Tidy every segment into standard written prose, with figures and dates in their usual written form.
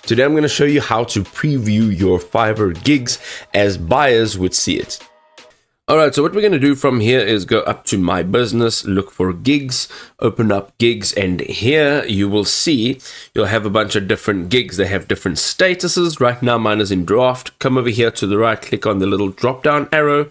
Today I'm going to show you how to preview your Fiverr gigs as buyers would see it. Alright, so what we're going to do from here is go up to My Business, look for gigs, open up gigs, and here you will see you'll have a bunch of different gigs. They have different statuses. Right now mine is in draft. Come over here to the right, click on the little drop down arrow.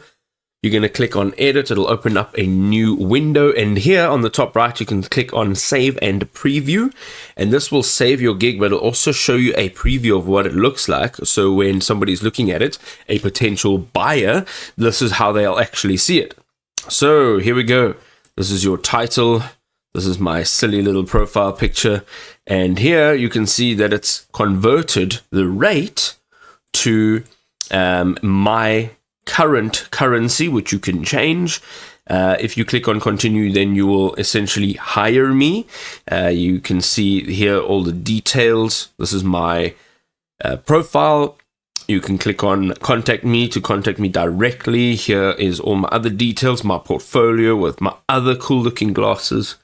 You're going to click on edit. It'll open up a new window, and here on the top right you can click on save and preview, and this will save your gig, but it'll also show you a preview of what it looks like. So when somebody's looking at it, a potential buyer, this is how they'll actually see it. So here we go. This is your title. This is my silly little profile picture, and here you can see that it's converted the rate to my current currency, which you can change. If you click on continue, then you will essentially hire me. You can see here all the details. This is my profile. You can click on contact me to contact me directly. Here is all my other details, my portfolio with my other cool looking glasses,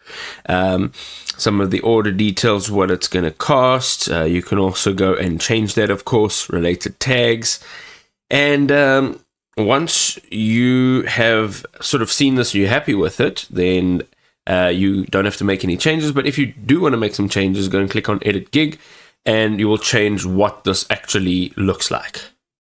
some of the order details, what it's going to cost. You can also go and change that, of course, related tags. And once you have sort of seen this, you're happy with it, then you don't have to make any changes. But if you do want to make some changes, go and click on edit gig, and you will change what this actually looks like.